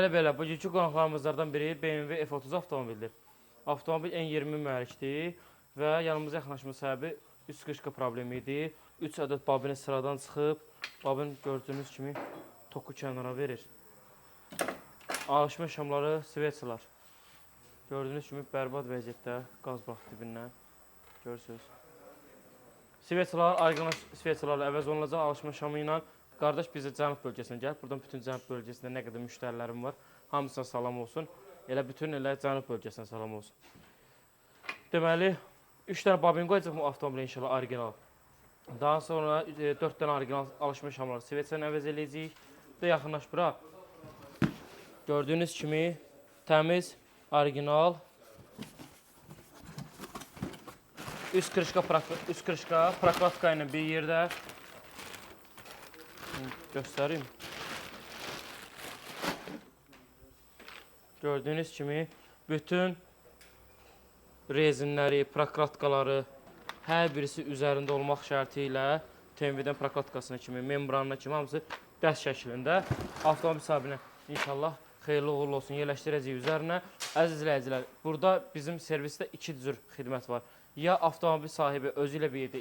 Belə, bugünkü qonaqlarımızlardan biri BMW F30 avtomobildir. Avtomobil N20 mühərrikdir və yanımıza yaxınlaşma səbəbi üst qışqa problemi idi. 3 ədəd babini sıradan çıxıb, babin gördüyünüz kimi toku kənara verir. Alışma şamları, sveçlər. Gördüyünüz kimi bərbad vəziyyətdə qaz baxı dibindən görürsünüz. Sveçlər, orijinal sveçlərlə əvəz olunacaq alışma şamı ilə. Qardaş bizə cənub bölgəsinə gəlib. Buradan bütün cənub bölgəsində nə qədər müştərilərim var. Hamısına salam olsun. Elə bütün elə cənub bölgəsinə salam olsun. Deməli, 3 dənə babin qoyacaq bu avtomobilə inşallah orijinal. Daha sonra 4 dənə orijinal alışma şamları sveçlə əvəz eləyəcəyik. Və yaxınlaş bura. Gördüyünüz kimi təmiz, orijinal. Üst qırışqa prokladka ilə bir yerdə. Göstəreyim. Gördüyünüz kimi bütün rezinləri, prokladkaları hər birisi üzərində olmaq şərti ilə TMV-dən prokladkasına kimi, membranına kimi hamısı dəst şəklində avtomobil sahibinə inşallah xeyirli uğurlu olsun yerləşdirəcəyik üzərinə. Əziz izləyicilər, burada bizim servisdə 2 cür xidmət var. Ya avtomobil sahibi özü ilə bir yerdə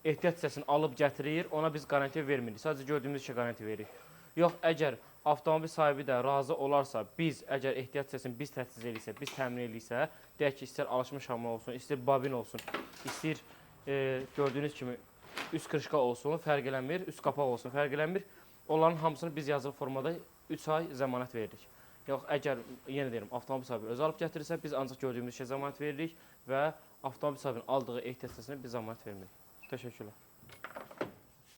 ehtiyat hissəsini alıb gətirir, ona biz garantiya vermirik. Sadəcə gördüyümüz işə garantiya veririk. Yox, əgər avtomobil sahibi də razı olarsa, əgər ehtiyat hissəsini biz təchiz edirsə, biz təmin edirsə, deyək ki, istər alışma şamı olsun, istər babin olsun, istər gördüyünüz kimi üst qırışqa olsun, fərq eləmir, üst qapaq olsun, fərq eləmir. Onların hamısını biz yazılı formada 3 ay zəmanət veririk. Yox, əgər, yenə deyirəm, avtomobil sahibi özü alıb gətirirsə, biz ancaq gördüyümüz işə zəmanət veririk və avtomobil sahibinin aldığı ehtiyat hissəsini biz zəmanət vermirik. Təşəkkürlər.